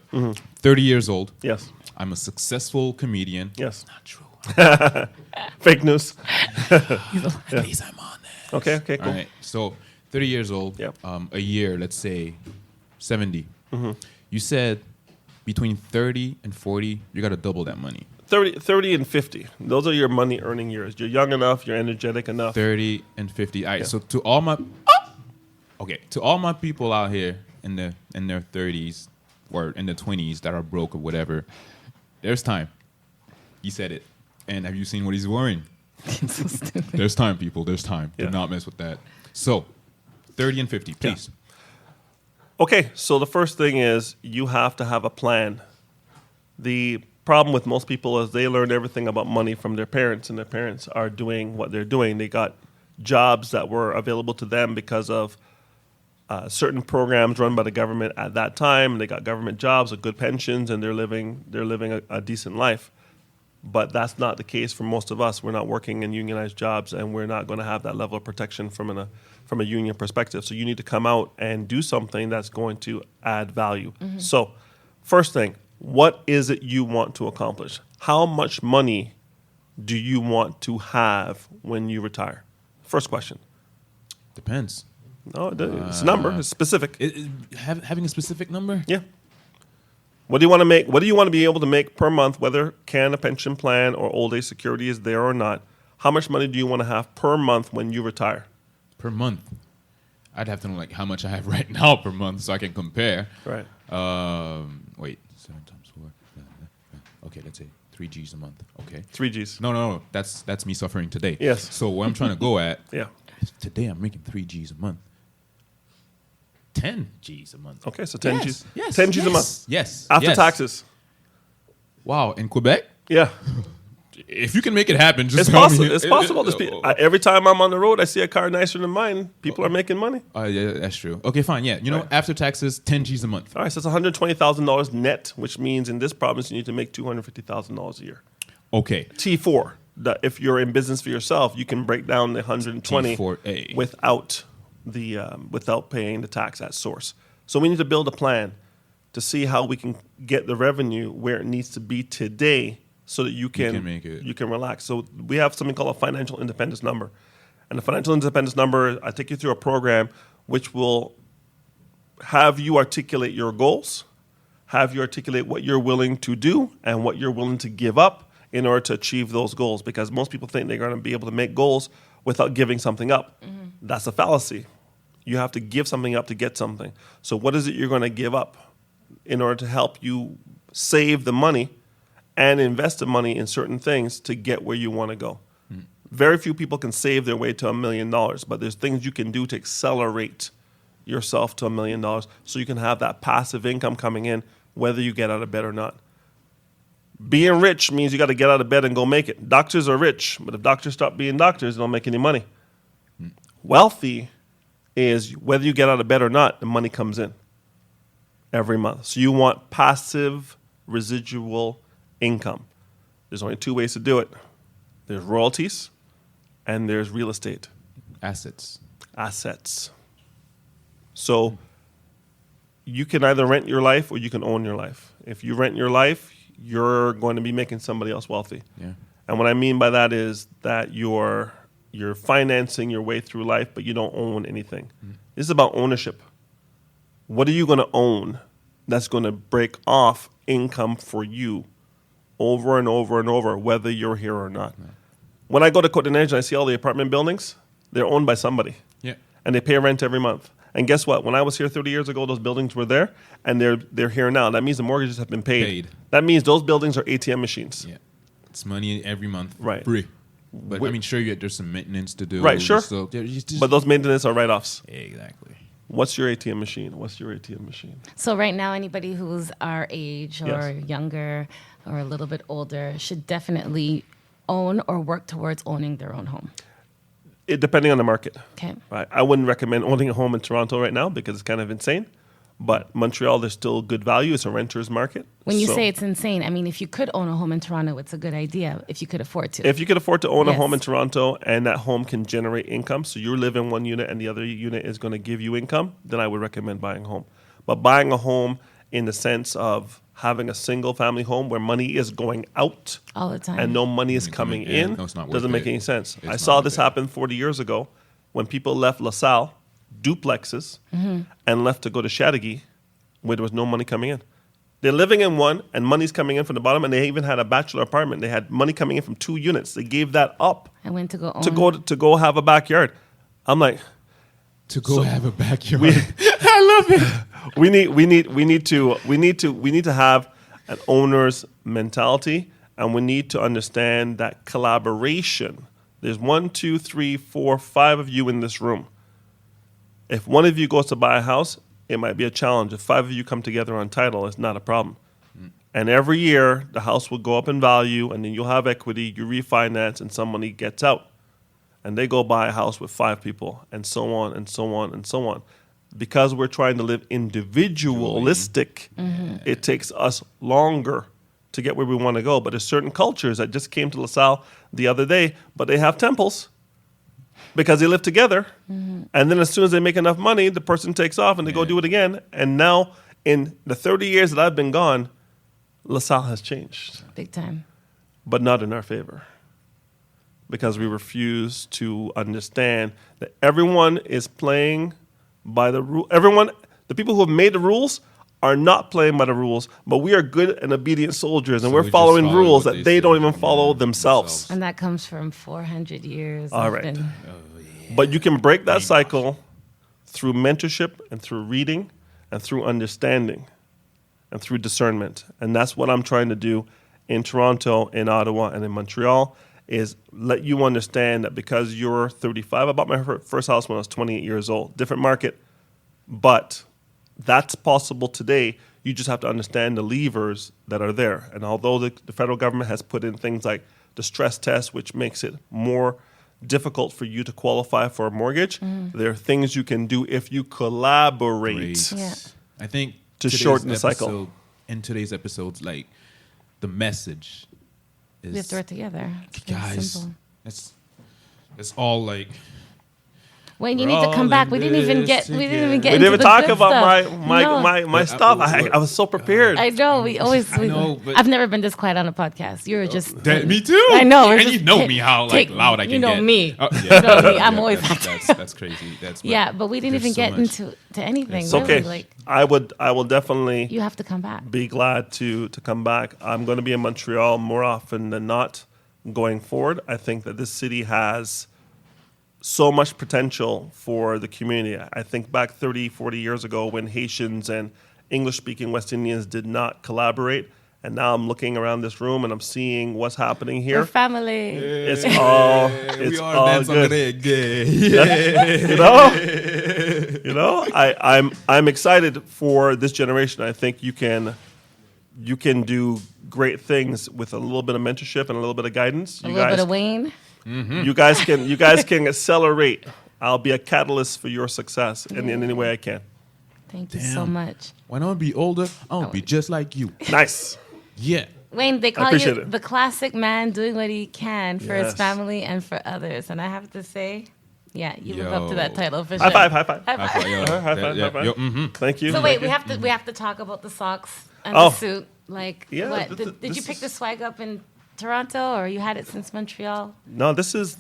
30 years old. Yes. I'm a successful comedian. Yes. Not true. Fake news. At least I'm on that. Okay. Okay. Cool. All right. So 30 years old. Yep. A year, let's say 70. Mm-hmm. You said between 30 and 40, you got to double that money. 30 and 50. Those are your money earning years. You're young enough. You're energetic enough. 30 and 50. All right. Yeah. So to all my to all my people out here in their 30s or in their 20s that are broke or whatever, there's time. You said it. And have you seen what he's wearing? So stupid. There's time, people. There's time. Yeah. Do not mess with that. So 30 and 50, please. Okay. So the first thing is you have to have a plan. The problem with most people is they learn everything about money from their parents, and their parents are doing what they're doing. They got jobs that were available to them because of certain programs run by the government at that time. They got government jobs with good pensions, and they're living a decent life. But that's not the case for most of us. We're not working in unionized jobs, and we're not going to have that level of protection from a union perspective. So you need to come out and do something that's going to add value. So, first thing, what is it you want to accomplish? How much money do you want to have when you retire? First question. Depends. No, it's a number. It's specific. Having a specific number? Yeah. What do you want to make? What do you want to be able to make per month, whether can a pension plan or old age security is there or not? How much money do you want to have per month when you retire? Per month. I'd have to know like how much I have right now per month so I can compare. Right. Wait, 7 times 4. Okay, let's say 3 G's a month. Okay. 3 G's. No. That's me suffering today. Yes. So what I'm trying to go at, Yeah. today I'm making 3 G's a month. 10 G's a month. Okay, so 10 Yes, G's. yes, 10 G's a yes, month. Yes. After yes. taxes. Wow, in Quebec? Yeah. If you can make it happen, just It's tell possible. me. It's possible. Every time I'm on the road, I see a car nicer than mine. People are making money. Yeah, that's true. Okay, fine. Yeah, you know, Right. after taxes, 10 G's a month. All right, so it's $120,000 net, which means in this province you need to make $250,000 a year. Okay. T4. If you're in business for yourself, you can break down the 120 T4A. without paying the tax at source. So we need to build a plan to see how we can get the revenue where it needs to be today, so that you can make it. you can relax. So we have something called a financial independence number, and the financial independence number, I take you through a program which will have you articulate your goals, have you articulate what you're willing to do and what you're willing to give up in order to achieve those goals. Because most people think they're going to be able to make goals without giving something up. That's a fallacy. You have to give something up to get something. So what is it you're going to give up in order to help you save the money and invest the money in certain things to get where you want to go? Very few people can save their way to $1 million, but there's things you can do to accelerate yourself to $1 million so you can have that passive income coming in whether you get out of bed or not. Being rich means you got to get out of bed and go make it. Doctors are rich, but if doctors stop being doctors, they don't make any money. Wealthy is whether you get out of bed or not, the money comes in every month. So you want passive residual income. There's only two ways to do it. There's royalties and there's real estate. Assets. So you can either rent your life or you can own your life. If you rent your life, you're going to be making somebody else wealthy. Yeah. And what I mean by that is that you're financing your way through life, but you don't own anything. This is about ownership. What are you going to own that's going to break off income for you over and over and over, whether you're here or not? Yeah. When I go to Côte des Neiges and I see all the apartment buildings, they're owned by somebody. Yeah. And they pay rent every month. And guess what? When I was here 30 years ago, those buildings were there, and they're here now. That means the mortgages have been paid. That means those buildings are ATM machines. Yeah. It's money every month. Right. Free. But I mean, sure, there's some maintenance to do. Right, sure. So, but those maintenance are write-offs. Exactly. What's your ATM machine? So right now, anybody who's our age or younger or a little bit older should definitely own or work towards owning their own home. Depending on the market. Okay. Right. I wouldn't recommend owning a home in Toronto right now because it's kind of insane. But Montreal, there's still good value. It's a renter's market. When you say it's insane, I mean, if you could own a home in Toronto, it's a good idea if you could afford to. If you could afford to own a home in Toronto and that home can generate income, so you live in one unit and the other unit is going to give you income, then I would recommend buying a home. But buying a home in the sense of having a single family home where money is going out all the time and no money is coming in doesn't make any sense. I saw this happen 40 years ago when people left LaSalle, duplexes, and left to go to Chateauguay where there was no money coming in. They're living in one and money's coming in from the bottom, and they even had a bachelor apartment. They had money coming in from 2 units. They gave that up to go have a backyard. I'm like, have a backyard. I love it. We need to have an owner's mentality, and we need to understand that collaboration. There's 1, 2, 3, 4, 5 of you in this room. If one of you goes to buy a house, it might be a challenge. If 5 of you come together on title, it's not a problem. And every year, the house will go up in value, and then you'll have equity, you refinance, and some money gets out. And they go buy a house with 5 people, and so on, and so on, and so on. Because we're trying to live individualistic, it takes us longer to get where we want to go. But there's certain cultures that just came to LaSalle the other day, but they have temples because they live together. And then as soon as they make enough money, the person takes off and they go do it again. And now in the 30 years that I've been gone, LaSalle has changed. Big time. But not in our favor. Because we refuse to understand that everyone is playing by the rule. The people who have made the rules are not playing by the rules, but we are good and obedient soldiers, and we're following rules that they don't even follow themselves. And that comes from 400 years. All right. But you can break that cycle through mentorship and through reading and through understanding and through discernment. And that's what I'm trying to do in Toronto, in Ottawa, and in Montreal, is let you understand that because you're 35, I bought my first house when I was 28 years old. Different market, but that's possible today. You just have to understand the levers that are there. And although the federal government has put in things like the stress test, which makes it more difficult for you to qualify for a mortgage, there are things you can do if you collaborate. Yeah. I think to shorten the cycle. In today's episodes, like the message is, we have to work together. guys, it's all like, Wayne, you need to come back. We didn't even get We into didn't even the talk good about stuff. my No. stuff. I was so prepared. I know. We always. I know, but- I've never been this quiet on a podcast. You're just. Me too. I know. we're And just you know me how loud I can You know get. me. Oh, You know me. I'm always. that's crazy. Yeah, but we didn't even there's so get much. into anything. It's really. okay. Like, I will definitely you have to come back. be glad to come back. I'm going to be in Montreal more often than not going forward. I think that this city has so much potential for the community. I think back 30, 40 years ago when Haitians and English-speaking West Indians did not collaborate, and now I'm looking around this room and I'm seeing what's happening We're here. family. It's all good. You know, I'm excited for this generation. I think you can do great things with a little bit of mentorship and a little bit of guidance. A little bit of Wayne. You guys can accelerate. I'll be a catalyst for your success in any way I can. Thank you so much. When I'll be older, I'll be just like you. Nice. Yeah. Wayne, they call appreciate you it. the classic man doing what he can for his Yes. family and for others. And I have to say, yeah, you live up to that Yo. title for sure. High five. High five. High five. High five. Thank you. So wait, Thank you. we have to talk about the socks and Oh. the suit. Like, Yeah, what did you this pick the is- swag up in Toronto, or you had it since Montreal? No, this is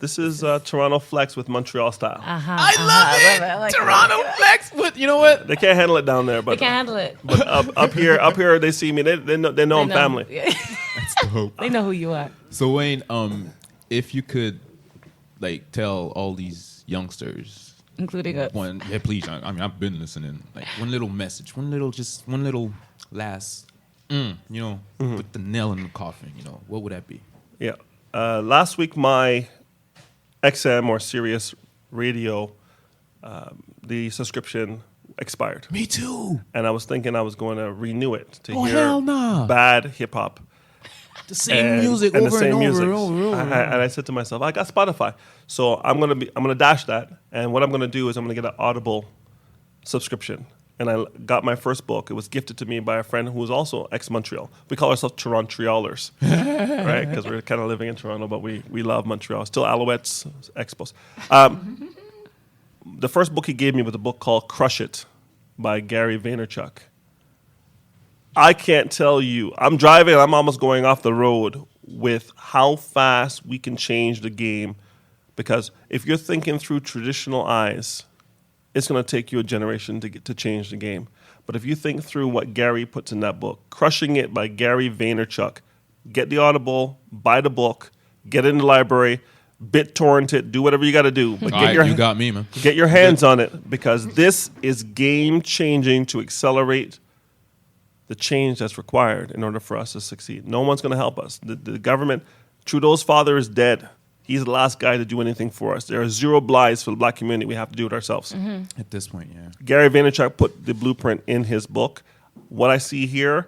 Toronto flex with Montreal style. I love it. I like Toronto flex. But you know what? They can't handle it down there, They but can't handle it. but up here they see me. They know I'm family. That's dope. They know who you are. So Wayne, if you could, like, tell all these youngsters Including us. one, yeah, please. I mean, I've been listening. Like one little message, one little last, put the nail in the coffin. You know, what would that be? Yeah. Last week, my XM or Sirius radio, the subscription expired. Me too. And I was thinking I was going to renew it to Oh, hear hell nah. bad hip hop. The same music over and over. And I said to myself, I got Spotify, so I'm gonna dash that. And what I'm gonna do is I'm gonna get an Audible subscription. And I got my first book. It was gifted to me by a friend who was also ex-Montreal. We call ourselves Torontriolers, right? Because we're kind of living in Toronto, but we love Montreal. Still Alouettes, Expos. The first book he gave me was a book called Crush It by Gary Vaynerchuk. I can't tell you. I'm driving. I'm almost going off the road with how fast we can change the game. Because if you're thinking through traditional eyes, it's going to take you a generation to change the game. But if you think through what Gary puts in that book, Crushing It by Gary Vaynerchuk, get the Audible, buy the book, get it in the library, BitTorrent it, do whatever you got to do. But All right, you got me, man. get your hands on it because this is game changing to accelerate the change that's required in order for us to succeed. No one's going to help us. The government, Trudeau's father is dead. He's the last guy to do anything for us. There are zero blights for the black community. We have to do it ourselves. At this point, yeah. Gary Vaynerchuk put the blueprint in his book. What I see here,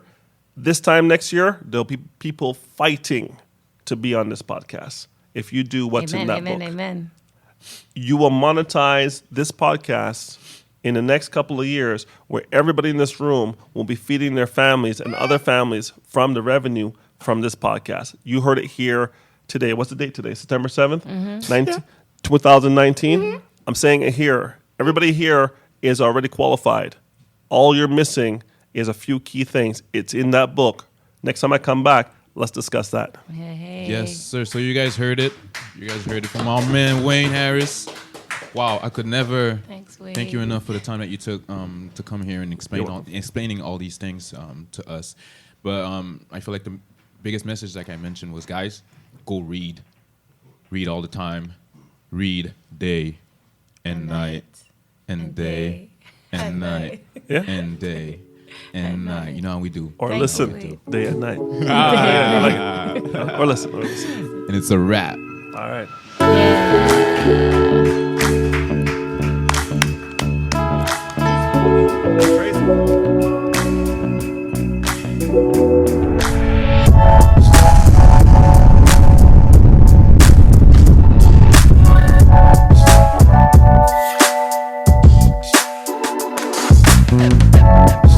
this time next year, there'll be people fighting to be on this podcast. If you do what's in that book. Amen. You will monetize this podcast in the next couple of years where everybody in this room will be feeding their families and other families from the revenue from this podcast. You heard it here today. What's the date today? September 7th, 2019. I'm saying it here. Everybody here is already qualified. All you're missing is a few key things. It's in that book. Next time I come back, let's discuss that. Hey. Yes, sir. So you guys heard it. You guys heard it from our man Wayne Harris. Wow, I could never Thanks, Wayne. thank you enough for the time that you took to come here and explaining all these things to us. But I feel like the biggest message, like I mentioned, was guys, go read. Read all the time. Read day and night and day and night Yeah. and day and night. You know how we do. Or Thank listen you. day and night. Or listen. And it's a wrap. All right. Crazy.